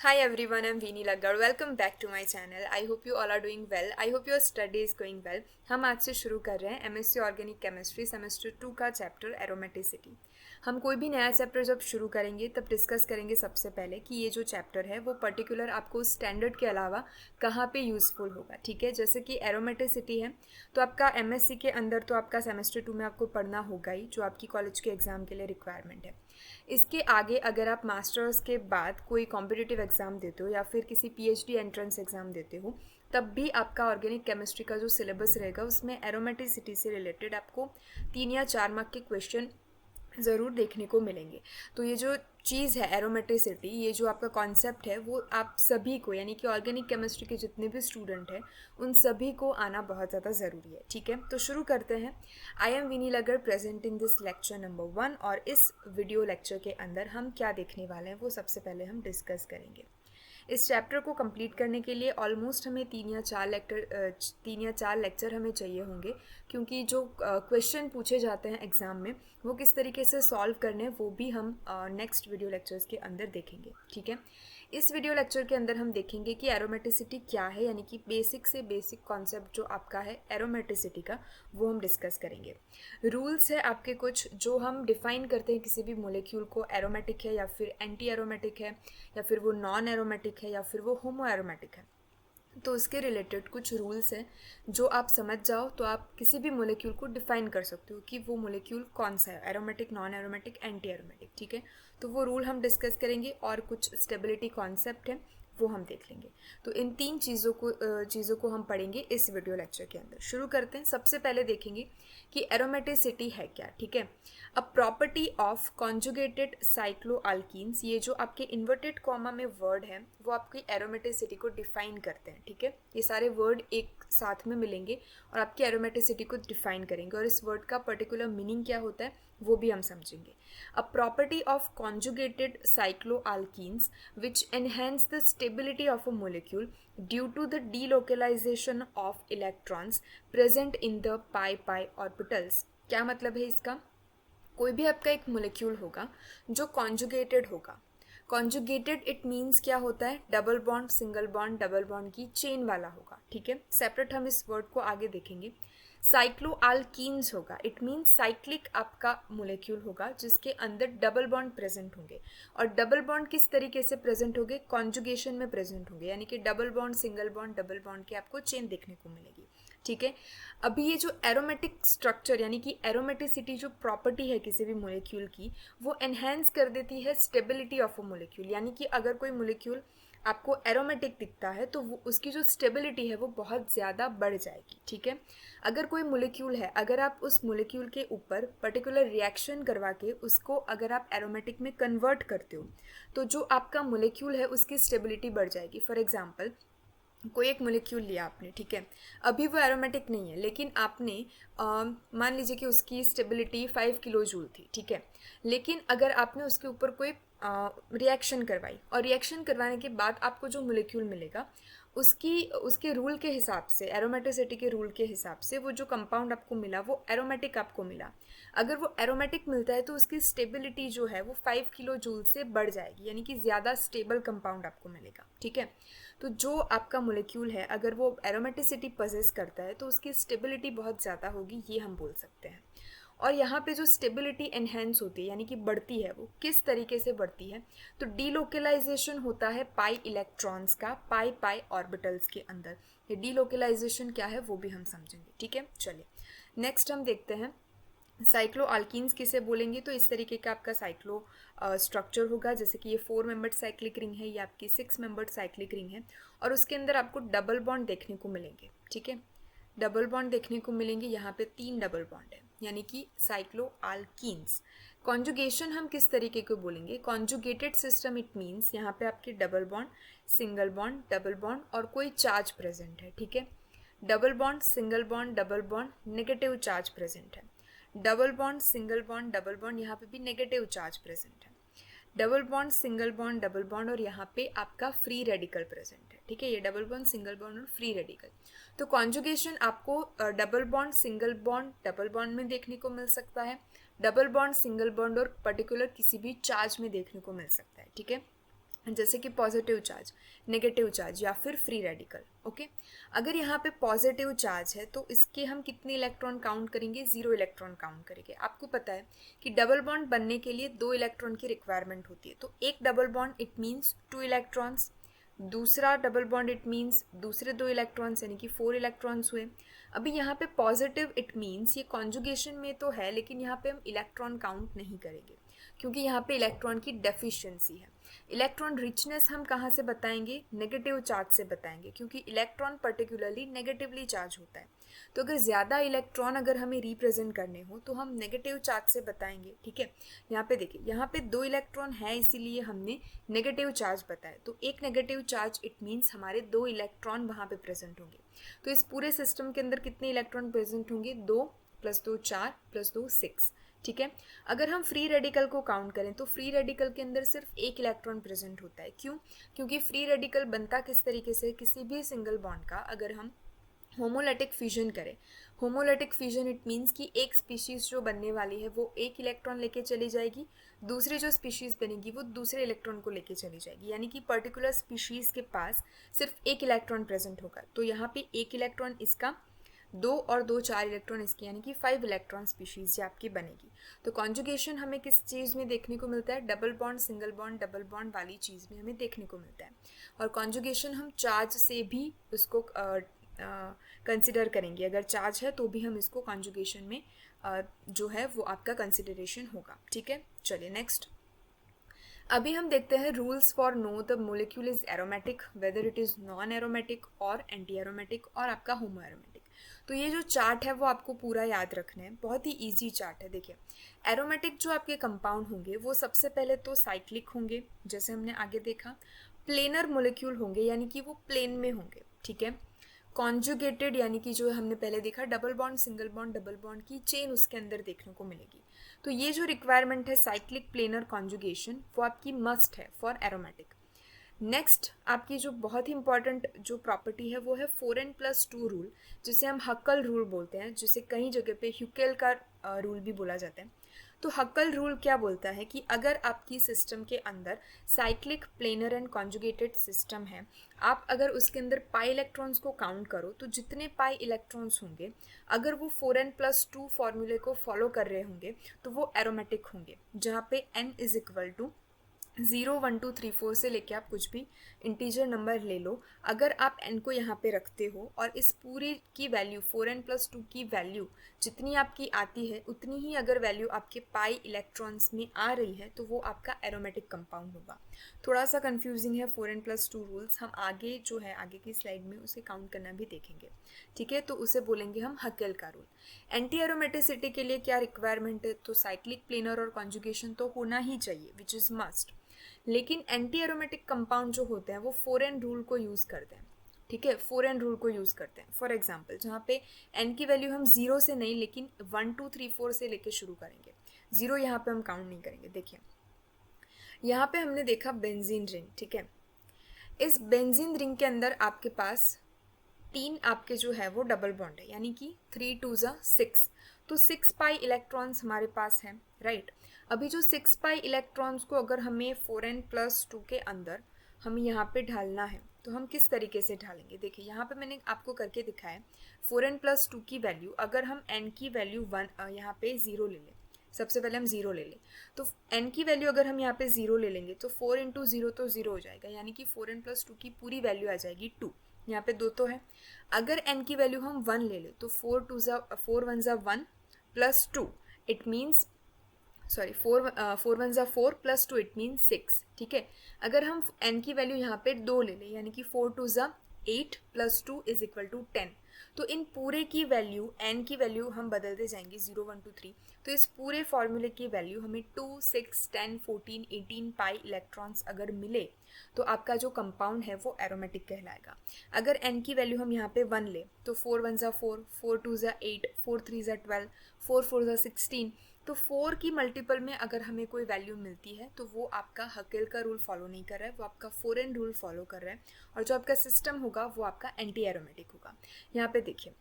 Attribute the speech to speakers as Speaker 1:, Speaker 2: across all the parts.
Speaker 1: Hi everyone, I'm Veeni Laggar. Welcome back to my channel. I hope you all are doing well. I hope your study is going well. हम आज से शुरू कर रहे हैं MSc organic chemistry semester 2 का chapter aromaticity. हम कोई भी नया चैप्टर जब शुरू करेंगे तब डिस्कस करेंगे सबसे पहले कि ये जो चैप्टर है वो पर्टिकुलर आपको स्टैंडर्ड के अलावा कहाँ पे यूज़फुल होगा। ठीक है, जैसे कि एरोमेटिसिटी है तो आपका एमएससी के अंदर तो आपका सेमेस्टर 2 में आपको पढ़ना होगा ही, जो आपकी कॉलेज के एग्ज़ाम के लिए रिक्वायरमेंट है। इसके आगे अगर आप मास्टर्स के बाद कोई कॉम्पिटिटिव एग्ज़ाम देते हो या फिर किसी पीएचडी एंट्रेंस एग्ज़ाम देते हो तब भी आपका ऑर्गेनिक केमिस्ट्री का जो सिलेबस रहेगा उसमें एरोमेटिसिटी से रिलेटेड आपको 3 या 4 मार्क के क्वेश्चन ज़रूर देखने को मिलेंगे। तो ये जो चीज़ है एरोमेटिसिटी, ये जो आपका कॉन्सेप्ट है वो आप सभी को यानी कि ऑर्गेनिक केमिस्ट्री के जितने भी स्टूडेंट हैं उन सभी को आना बहुत ज़्यादा ज़रूरी है। ठीक है, तो शुरू करते हैं। आई एम विनी लगर present in this lecture number 1 और इस वीडियो लेक्चर के अंदर हम क्या देखने वाले हैं वो सबसे पहले हम डिस्कस करेंगे। इस चैप्टर को कंप्लीट करने के लिए ऑलमोस्ट हमें 3 या 4 लेक्चर हमें चाहिए होंगे, क्योंकि जो क्वेश्चन पूछे जाते हैं एग्ज़ाम में वो किस तरीके से सॉल्व करने हैं वो भी हम नेक्स्ट वीडियो लेक्चर्स के अंदर देखेंगे। ठीक है, इस वीडियो लेक्चर के अंदर हम देखेंगे कि एरोमेटिसिटी क्या है, यानी कि बेसिक से बेसिक कॉन्सेप्ट जो आपका है एरोमेटिसिटी का वो हम डिस्कस करेंगे। रूल्स है आपके कुछ जो हम डिफ़ाइन करते हैं किसी भी मोलिक्यूल को एरोमेटिक है या फिर एंटी एरोमेटिक है या फिर वो नॉन एरोमेटिक है या फिर वो होमो एरोमेटिक है। तो उसके रिलेटेड कुछ रूल्स हैं जो आप समझ जाओ तो आप किसी भी मोलिक्यूल को डिफ़ाइन कर सकते हो कि वो मोलिक्यूल कौन सा है, aromatic, non aromatic, anti aromatic. ठीक है, तो वो रूल हम डिस्कस करेंगे और कुछ स्टेबिलिटी कॉन्सेप्ट है वो हम देख लेंगे। तो इन 3 चीज़ों को हम पढ़ेंगे इस वीडियो लेक्चर के अंदर। शुरू करते हैं। सबसे पहले देखेंगे कि एरोमेटिसिटी है क्या। ठीक है, अ प्रॉपर्टी ऑफ कॉन्जुगेटेड साइक्लोअल्कीन्स, ये जो आपके इन्वर्टेड कॉमा में वर्ड है वो आपकी एरोमेटिसिटी को डिफाइन करते हैं। ठीक है, ये सारे वर्ड एक साथ में मिलेंगे और आपकी एरोमेटिसिटी को डिफाइन करेंगे और इस वर्ड का पर्टिकुलर मीनिंग क्या होता है वो भी हम समझेंगे। A property of conjugated cycloalkenes which enhance the stability of a molecule due to the delocalization of electrons present in the pi pi orbitals. क्या मतलब है इसका? कोई भी आपका एक मोलिक्यूल होगा जो कॉन्जुगेटेड होगा। कॉन्जुगेटेड इट मीन्स क्या होता है? Double bond, single bond, double bond की चेन वाला होगा। ठीक है, सेपरेट हम इस वर्ड को आगे देखेंगे। साइक्लोअल्कीन्स होगा, इट मीन्स साइक्लिक आपका मोलिक्यूल होगा जिसके अंदर डबल बॉन्ड प्रेजेंट होंगे। और डबल बॉन्ड किस तरीके से प्रेजेंट होंगे? कॉन्जुगेशन में प्रेजेंट होंगे, यानी कि double bond, single bond, double bond की आपको चेन देखने को मिलेगी। ठीक है, अभी ये जो एरोमेटिक स्ट्रक्चर यानी कि एरोमेटिसिटी जो प्रॉपर्टी है किसी भी मोलिक्यूल की वो एनहेंस कर देती है स्टेबिलिटी ऑफ अ मोलिक्यूल। यानी कि अगर कोई मोलिक्यूल आपको एरोमेटिक दिखता है तो वो उसकी जो स्टेबिलिटी है वो बहुत ज़्यादा बढ़ जाएगी। ठीक है, अगर कोई मोलिक्यूल है, अगर आप उस मोलिक्यूल के ऊपर पर्टिकुलर रिएक्शन करवा के उसको अगर आप एरोमेटिक में कन्वर्ट करते हो तो जो आपका मोलिक्यूल है उसकी स्टेबिलिटी बढ़ जाएगी। फॉर एग्जाम्पल, कोई एक मोलिक्यूल लिया आपने, ठीक है, अभी वो एरोमेटिक नहीं है लेकिन आपने मान लीजिए कि उसकी स्टेबिलिटी 5 किलो जूल थी। ठीक है, लेकिन अगर आपने उसके ऊपर कोई रिएक्शन करवाई और रिएक्शन करवाने के बाद आपको जो मोलिक्यूल मिलेगा उसके रूल के हिसाब से, एरोमेटिसिटी के रूल के हिसाब से वो जो कंपाउंड आपको मिला वो एरोमेटिक आपको मिला। अगर वो एरोमेटिक मिलता है तो उसकी स्टेबिलिटी जो है वो 5 किलो जूल से बढ़ जाएगी, यानी कि ज़्यादा स्टेबल कंपाउंड आपको मिलेगा। ठीक है, तो जो आपका मोलिक्यूल है अगर वो एरोमेटिसिटी पजेस करता है तो उसकी स्टेबिलिटी बहुत ज़्यादा होगी, ये हम बोल सकते हैं। और यहाँ पे जो स्टेबिलिटी एनहेंस होती है यानी कि बढ़ती है, वो किस तरीके से बढ़ती है? तो डीलोकेलाइजेशन होता है पाई इलेक्ट्रॉन्स का पाई पाई ऑर्बिटल्स के अंदर। ये डीलोकेलाइजेशन क्या है वो भी हम समझेंगे। ठीक है, चलिए नेक्स्ट हम देखते हैं साइक्लो अल्कीन्स किसे बोलेंगे। तो इस तरीके का आपका साइक्लो स्ट्रक्चर होगा, जैसे कि ये 4 मेंबर्ड साइक्लिक रिंग है, ये आपकी 6 मेंबर्ड साइक्लिक रिंग है और उसके अंदर आपको डबल बॉन्ड देखने को मिलेंगे। ठीक है, डबल बॉन्ड देखने को मिलेंगे, यहाँ पे 3 डबल बॉन्ड है यानी कि साइक्लो अल्कीन्स। कॉन्जुगेशन हम किस तरीके को बोलेंगे? कॉन्जुगेटेड सिस्टम इट मीन्स यहाँ पे आपके double bond, single bond, double bond और कोई चार्ज प्रेजेंट है। ठीक है, double bond, single bond, double bond, negative charge present है। Double bond, single bond, double bond, यहाँ पे भी नेगेटिव चार्ज प्रेजेंट है। Double bond, single bond, double bond और यहाँ पे आपका फ्री रेडिकल प्रेजेंट है। ठीक है, ये डबल बॉन्ड, सिंगल बॉन्ड और फ्री रेडिकल। तो कॉन्जुगेशन आपको double bond, single bond, double bond में देखने को मिल सकता है, डबल बॉन्ड, सिंगल बॉन्ड और पर्टिकुलर किसी भी चार्ज में देखने को मिल सकता है। ठीक है, जैसे कि पॉजिटिव चार्ज, नेगेटिव चार्ज या फिर फ्री रेडिकल। ओके, अगर यहाँ पे पॉजिटिव चार्ज है तो इसके हम कितने इलेक्ट्रॉन काउंट करेंगे, 0 इलेक्ट्रॉन काउंट करेंगे। आपको पता है कि डबल बॉन्ड बनने के लिए 2 इलेक्ट्रॉन की रिक्वायरमेंट होती है, तो एक double bond it means 2 electrons, दूसरा डबल बॉन्ड इट मीन्स दूसरे 2 इलेक्ट्रॉन्स यानी कि 4 इलेक्ट्रॉन्स हुए। अभी यहाँ पे पॉजिटिव इट मीन्स ये कॉन्जुगेशन में तो है, लेकिन यहाँ पे हम इलेक्ट्रॉन काउंट नहीं करेंगे क्योंकि यहाँ पे इलेक्ट्रॉन की डेफिशिएंसी है। इलेक्ट्रॉन रिचनेस हम कहाँ से बताएंगे, नेगेटिव चार्ज से बताएंगे, क्योंकि इलेक्ट्रॉन पर्टिकुलरली नेगेटिवली चार्ज होता है। तो अगर ज़्यादा इलेक्ट्रॉन अगर हमें रिप्रेजेंट करने हो तो हम नेगेटिव चार्ज से बताएंगे। ठीक है, यहाँ पे देखिए, यहाँ पे 2 इलेक्ट्रॉन है इसीलिए हमने नेगेटिव चार्ज बताया। तो एक नेगेटिव चार्ज इट मीन्स हमारे 2 इलेक्ट्रॉन वहाँ पे प्रेजेंट होंगे। तो इस पूरे सिस्टम के अंदर कितने इलेक्ट्रॉन प्रेजेंट होंगे, 2 + 2 4 + 2 6। ठीक है, अगर हम फ्री रेडिकल को काउंट करें तो फ्री रेडिकल के अंदर सिर्फ एक इलेक्ट्रॉन प्रेजेंट होता है। क्यों, क्योंकि फ्री रेडिकल बनता किस तरीके से, किसी भी सिंगल बॉन्ड का अगर हम होमोलिटिक फ्यूजन करें, होमोलिटिक फ्यूजन इट मीन्स कि एक स्पीशीज़ जो बनने वाली है वो एक इलेक्ट्रॉन लेके चली जाएगी, दूसरी जो स्पीशीज़ बनेगी वो दूसरे इलेक्ट्रॉन को लेके चली जाएगी, यानी कि पर्टिकुलर स्पीशीज़ के पास सिर्फ एक इलेक्ट्रॉन प्रेजेंट होगा। तो यहाँ पे एक इलेक्ट्रॉन इसका, 2 और 2 4 इलेक्ट्रॉन इसकी, यानी कि 5 इलेक्ट्रॉन स्पीशीज़ ये आपकी बनेगी। तो कॉन्जुगेशन हमें किस चीज़ में देखने को मिलता है, double bond, single bond, double bond वाली चीज़ में हमें देखने को मिलता है। और कॉन्जुगेशन हम चार्ज से भी उसको कंसिडर करेंगे, अगर चार्ज है तो भी हम इसको कॉन्जुगेशन में जो है वो आपका कंसिडरेशन होगा। ठीक है, चलिए नेक्स्ट। अभी हम देखते हैं rules for know the molecule is aromatic, whether it is non aromatic और एंटी एरोमेटिक और आपका होमो एरोमेटिक। तो ये जो चार्ट है वो आपको पूरा याद रखना है, बहुत ही इजी चार्ट है। देखिए, एरोमेटिक जो आपके कंपाउंड होंगे वो सबसे पहले तो साइक्लिक होंगे, जैसे हमने आगे देखा। प्लेनर मोलिक्यूल होंगे, यानी कि वो प्लेन में होंगे। ठीक है, कॉन्जुगेटेड, यानी कि जो हमने पहले देखा double bond, single bond, double bond की चेन उसके अंदर देखने को मिलेगी। तो ये जो रिक्वायरमेंट है साइक्लिक प्लेनर कॉन्जुगेशन वो आपकी मस्ट है फॉर एरोमेटिक। नेक्स्ट आपकी जो बहुत ही इंपॉर्टेंट जो प्रॉपर्टी है वो है 4n+2 रूल, जिसे हम हक्कल रूल बोलते हैं, जिसे कई जगह पे ह्यूकेल का रूल भी बोला जाता है। तो हक्कल रूल क्या बोलता है कि अगर आपकी सिस्टम के अंदर cyclic planar and conjugated system है, आप अगर उसके अंदर पाई इलेक्ट्रॉन्स को काउंट करो तो जितने पाई इलेक्ट्रॉन्स होंगे अगर वो 4n+2 फॉर्मूले को फॉलो कर रहे होंगे तो वो एरोमेटिक होंगे, जहाँ पे n इज इक्वल टू 0 1 2 3 4 से लेके आप कुछ भी इंटीजर नंबर ले लो। अगर आप n को यहाँ पे रखते हो और इस पूरी की वैल्यू 4n+2 की वैल्यू जितनी आपकी आती है उतनी ही अगर वैल्यू आपके पाई इलेक्ट्रॉन्स में आ रही है तो वो आपका एरोमेटिक कंपाउंड होगा। थोड़ा सा कंफ्यूजिंग है 4n+2 रूल्स, हम आगे जो है आगे की स्लाइड में उसे काउंट करना भी देखेंगे। ठीक है, तो उसे बोलेंगे हम हकेल का रूल। एंटी एरोमेटिसिटी के लिए क्या रिक्वायरमेंट है, तो साइक्लिक प्लेनर और कॉन्जुगेशन तो होना ही चाहिए विच इज़ मस्ट। लेकिन एंटी एरोमेटिक कंपाउंड जो होते हैं वो 4n रूल को यूज़ करते हैं। ठीक है, 4n रूल को यूज़ करते हैं। फॉर एग्जांपल जहाँ पे n की वैल्यू हम 0 से नहीं लेकिन 1 2 3 4 से लेके शुरू करेंगे, 0 यहाँ पे हम काउंट नहीं करेंगे। देखिए यहाँ पे हमने देखा बेंजीन रिंग। ठीक है, इस बेंजीन रिंग के अंदर आपके पास 3 आपके जो है वो डबल बॉन्ड है, यानी कि 3 2 6, तो 6 पाई इलेक्ट्रॉन्स हमारे पास हैं, राइट। अभी जो 6 पाई इलेक्ट्रॉन्स को अगर हमें 4n+2 के अंदर हमें यहाँ पे ढालना है तो हम किस तरीके से ढालेंगे। देखिए यहाँ पे मैंने आपको करके दिखाया 4n+2 की वैल्यू, अगर हम n की वैल्यू 1 यहाँ पे 0 ले लें, सबसे पहले हम 0 ले लें, तो n की वैल्यू अगर हम यहाँ पे 0 ले लेंगे तो 4 × 0 तो 0 हो जाएगा, यानी कि 4n+2 की पूरी वैल्यू आ जाएगी 2। यहाँ पे 2 तो है। अगर n की वैल्यू हम 1 ले लें तो 4 1 1 plus 2 it means 4 1 4 plus 2 it means 6। ठीक है, अगर हम n की वैल्यू यहाँ पे 2 ले लें, यानी कि 4 2 8 प्लस 2 इज इक्वल टू 10। तो इन पूरे की वैल्यू n की वैल्यू हम बदलते जाएंगे 0 1 2 3, तो इस पूरे फॉर्मूले की वैल्यू हमें 2 6 10 14 18 पाई इलेक्ट्रॉन्स अगर मिले तो आपका जो कंपाउंड है वो एरोमेटिक कहलाएगा। अगर n की वैल्यू हम यहाँ पे 1 ले तो 4 1 4 4 2 8 4 3 12 4 4 16, तो 4 की मल्टीपल में अगर हमें कोई वैल्यू मिलती है तो वो आपका हकेल का रूल फॉलो नहीं कर रहा है, वो आपका 4n रूल फॉलो कर रहा है, और जो आपका सिस्टम होगा वो आपका एंटी एरोमेटिक होगा। यहाँ पे देखिए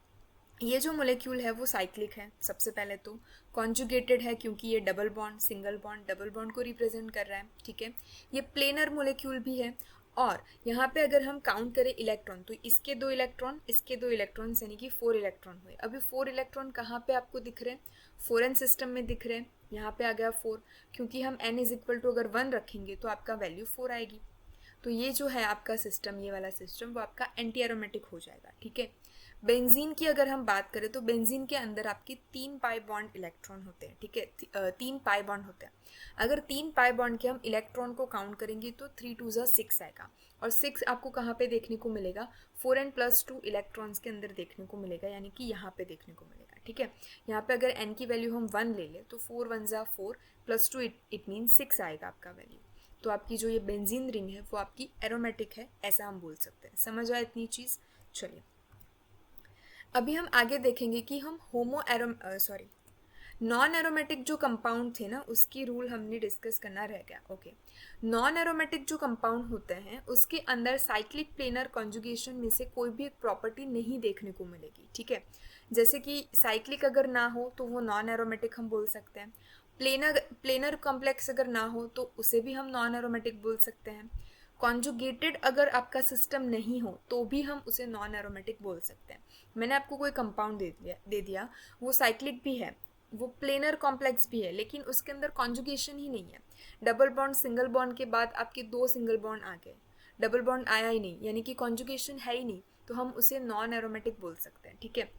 Speaker 1: ये जो मोलेक्यूल है वो साइक्लिक है सबसे पहले तो, कॉन्जुगेटेड है क्योंकि ये डबल बॉन्ड को रिप्रेजेंट कर रहा है, ठीक है। ये प्लेनर मोलेक्यूल भी है, और यहाँ पे अगर हम काउंट करें इलेक्ट्रॉन तो इसके 2 इलेक्ट्रॉन, इसके 2 इलेक्ट्रॉन, यानी कि 4 इलेक्ट्रॉन हुए। अभी 4 इलेक्ट्रॉन कहाँ पे आपको दिख रहे हैं, 4n सिस्टम में दिख रहे हैं। यहाँ पे आ गया 4, क्योंकि हम n इज इक्वल टू अगर 1 रखेंगे तो आपका वैल्यू 4 आएगी। तो ये जो है आपका सिस्टम, ये वाला सिस्टम, वो आपका एंटी एरोमेटिक हो जाएगा, ठीक है। बेंजीन की अगर हम बात करें तो बेंजीन के अंदर आपके 3 पाई बॉन्ड इलेक्ट्रॉन होते हैं, ठीक है, 3 पाई बॉन्ड होते हैं। अगर 3 पाई बॉन्ड के हम इलेक्ट्रॉन को काउंट करेंगे तो 3 2 ज़ा 6 आएगा, और 6 आपको कहाँ पे देखने को मिलेगा, 4n+2 इलेक्ट्रॉन्स के अंदर देखने को मिलेगा, यानी कि यहाँ पे देखने को मिलेगा, ठीक है। यहाँ पे अगर n की वैल्यू हम 1 ले लें तो 4 1 ज़ा 4 +2 इट मीन 6 आएगा आपका वैल्यू। तो आपकी जो ये बेंजीन रिंग है वो आपकी एरोमेटिक है, ऐसा हम बोल सकते हैं। समझ आया इतनी चीज़? चलिए अभी हम आगे देखेंगे कि हम नॉन एरोमेटिक जो कंपाउंड थे ना उसकी रूल हमने डिस्कस करना रह गया। ओके, नॉन एरोमेटिक जो कंपाउंड होते हैं उसके अंदर साइक्लिक प्लेनर कॉन्जुगेशन में से कोई भी एक प्रॉपर्टी नहीं देखने को मिलेगी, ठीक है। जैसे कि साइक्लिक अगर ना हो तो वो नॉन एरोमेटिक हम बोल सकते हैं, प्लेनर कॉम्प्लेक्स अगर ना हो तो उसे भी हम नॉन एरोमेटिक बोल सकते हैं, कॉन्जुगेटेड अगर आपका सिस्टम नहीं हो तो भी हम उसे नॉन एरोमेटिक बोल सकते हैं। मैंने आपको कोई कंपाउंड दे दिया, वो साइक्लिक भी है, वो प्लेनर कॉम्प्लेक्स भी है, लेकिन उसके अंदर कॉन्जुगेशन ही नहीं है। डबल बॉन्ड सिंगल बॉन्ड के बाद आपके 2 सिंगल बॉन्ड आ गए, डबल बॉन्ड आया ही नहीं, यानी कि कॉन्जुगेशन है ही नहीं, तो हम उसे नॉन एरोमेटिक बोल सकते हैं, ठीक है।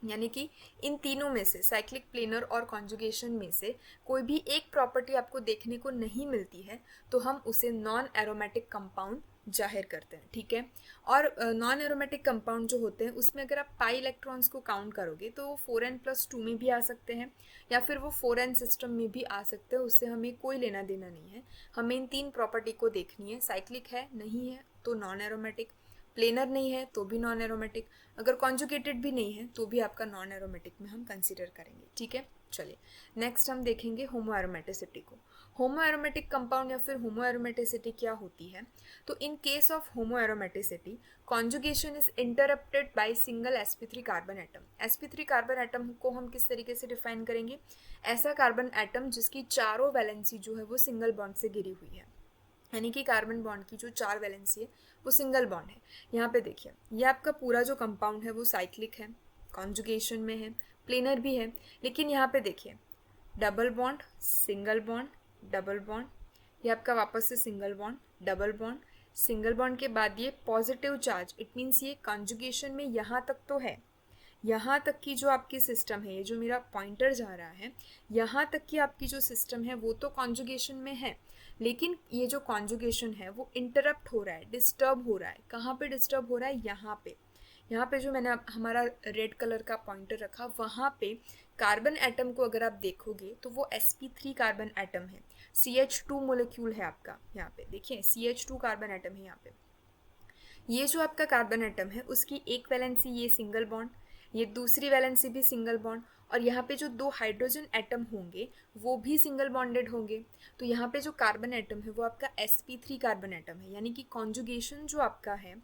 Speaker 1: यानी कि इन तीनों में से, साइक्लिक, प्लेनर और कॉन्जुगेशन में से कोई भी एक प्रॉपर्टी आपको देखने को नहीं मिलती है तो हम उसे नॉन एरोमेटिक कंपाउंड जाहिर करते हैं, ठीक है। और नॉन एरोमेटिक कंपाउंड जो होते हैं उसमें अगर आप पाई इलेक्ट्रॉन्स को काउंट करोगे तो वो 4n+2 में भी आ सकते हैं, या फिर वो 4n सिस्टम में भी आ सकते हैं, उससे हमें कोई लेना देना नहीं है। हमें इन 3 प्रॉपर्टी को देखनी है, साइक्लिक है नहीं है तो नॉन एरोमेटिक, प्लेनर नहीं है तो भी नॉन एरोमेटिक, अगर कॉन्जुगेटेड भी नहीं है तो भी आपका नॉन एरोमेटिक में हम कंसीडर करेंगे, ठीक है। चलिए नेक्स्ट हम देखेंगे होमो एरोमेटिसिटी को। होमो एरोमेटिक कंपाउंड या फिर होमो एरोमेटिसिटी क्या होती है, तो in case of homo aromaticity conjugation is interrupted by single sp3 carbon atom. sp3 carbon atom को हम किस तरीके से डिफाइन करेंगे, ऐसा कार्बन एटम जिसकी चारों वैलेंसी जो है वो सिंगल बॉन्ड से घिरी हुई है, यानी कि कार्बन बॉन्ड की जो 4 वैलेंसी है वो सिंगल बॉन्ड है। यहाँ पे देखिए ये आपका पूरा जो कंपाउंड है वो साइक्लिक है, कॉन्जुगेशन में है, प्लेनर भी है, लेकिन यहाँ पे देखिए double bond, single bond, double bond, ये आपका वापस से single bond, double bond, single bond के बाद ये पॉजिटिव चार्ज, इट मीन्स ये कॉन्जुगेशन में यहाँ तक तो है, यहाँ तक की जो आपकी सिस्टम है, ये जो मेरा पॉइंटर जा रहा है, यहाँ तक की आपकी जो सिस्टम है वो तो कॉन्जुगेशन में है, लेकिन ये जो कॉन्जुगेशन है वो इंटरप्ट हो रहा है, डिस्टर्ब हो रहा है। कहाँ पे डिस्टर्ब हो रहा है, यहाँ पे जो मैंने हमारा रेड कलर का पॉइंटर रखा वहाँ पे कार्बन एटम को अगर आप देखोगे तो वो sp3 कार्बन एटम है, CH2 मोलिक्यूल है आपका, यहाँ पे देखिए CH2 कार्बन एटम है यहाँ पे। ये जो आपका कार्बन एटम है उसकी एक वैलेंसी ये सिंगल बॉन्ड, ये दूसरी वैलेंसी भी सिंगल बॉन्ड, और यहाँ पे जो 2 हाइड्रोजन एटम होंगे वो भी सिंगल बॉन्डेड होंगे। तो यहाँ पे जो कार्बन एटम है वो आपका sp3 कार्बन एटम है, यानी कि कॉन्जुगेशन जो आपका है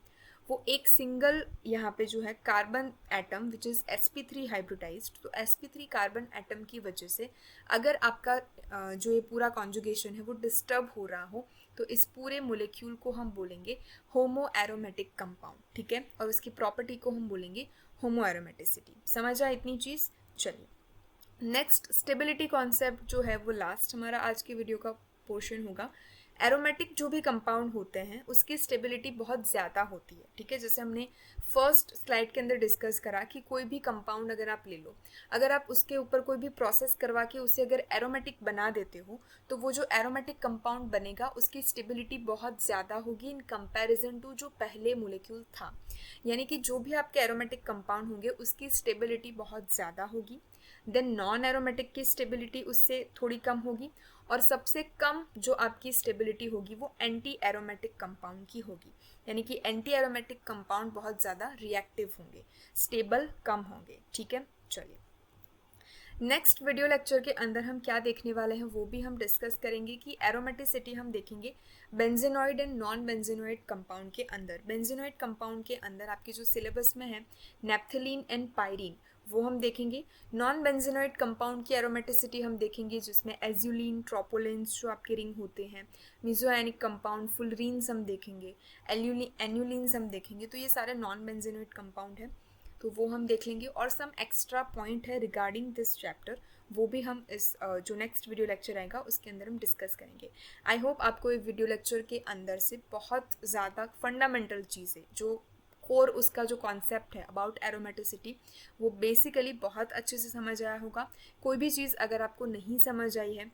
Speaker 1: वो एक सिंगल यहाँ पे जो है carbon atom which is sp3 hybridised, तो sp3 कार्बन एटम की वजह से अगर आपका जो ये पूरा कॉन्जुगेशन है वो डिस्टर्ब हो रहा हो तो इस पूरे मोलिक्यूल को हम बोलेंगे होमो एरोमेटिक कंपाउंड, ठीक है, और उसकी प्रॉपर्टी को हम बोलेंगे होमो एरोमेटिसिटी। समझ आए इतनी चीज़? चलिए नेक्स्ट स्टेबिलिटी कॉन्सेप्ट जो है वो लास्ट हमारा आज की वीडियो का पोर्शन होगा। एरोमेटिक जो भी कंपाउंड होते हैं उसकी स्टेबिलिटी बहुत ज़्यादा होती है, ठीक है। जैसे हमने फर्स्ट स्लाइड के अंदर डिस्कस करा कि कोई भी कंपाउंड अगर आप ले लो, अगर आप उसके ऊपर कोई भी प्रोसेस करवा के उसे अगर एरोमेटिक बना देते हो तो वो जो एरोमेटिक कंपाउंड बनेगा उसकी स्टेबिलिटी बहुत ज़्यादा होगी इन कंपैरिजन टू जो पहले मोलिक्यूल था, यानी कि जो भी आपके एरोमेटिक कंपाउंड होंगे उसकी स्टेबिलिटी बहुत ज़्यादा होगी। देन नॉन एरोमेटिक की स्टेबिलिटी उससे थोड़ी कम होगी, और सबसे कम जो आपकी स्टेबिलिटी होगी वो एंटी एरोमेटिक कंपाउंड की होगी, यानी कि एंटी एरोमेटिक कंपाउंड बहुत ज़्यादा रिएक्टिव होंगे, स्टेबल कम होंगे, ठीक है। चलिए नेक्स्ट वीडियो लेक्चर के अंदर हम क्या देखने वाले हैं वो भी हम डिस्कस करेंगे कि एरोमेटिसिटी हम देखेंगे benzenoid and non benzenoid compound के अंदर। बेंजेनॉइड कंपाउंड के अंदर आपके जो सिलेबस में है नेप्थलीन एंड पायरीन वो हम देखेंगे। नॉन बेंजेनॉइड कंपाउंड की एरोमेटिसिटी हम देखेंगे जिसमें एज्यूलिन, ट्रोपोलिन्स जो आपके रिंग होते हैं, मिजोएनिक कंपाउंड, फुलरीन्स हम देखेंगे, एन्यूलिन्स हम देखेंगे। तो ये सारे नॉन बेंजेनॉइड कंपाउंड हैं तो वो हम देख लेंगे। और सम एक्स्ट्रा पॉइंट है रिगार्डिंग दिस चैप्टर वो भी हम इस जो नेक्स्ट वीडियो लेक्चर आएगा उसके अंदर हम डिस्कस करेंगे। आई होप आपको ये वीडियो लेक्चर के अंदर से बहुत ज़्यादा फंडामेंटल चीज़ें जो कोर उसका जो कॉन्सेप्ट है अबाउट एरोमेटिसिटी वो बेसिकली बहुत अच्छे से समझ आया होगा। कोई भी चीज़ अगर आपको नहीं समझ आई है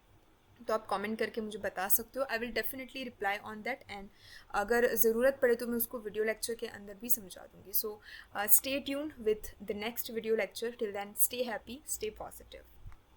Speaker 1: तो आप कमेंट करके मुझे बता सकते हो। I will definitely reply on that and अगर ज़रूरत पड़े तो मैं उसको वीडियो लेक्चर के अंदर भी समझा दूँगी। So stay tuned with the next video lecture. Till then stay happy, stay positive.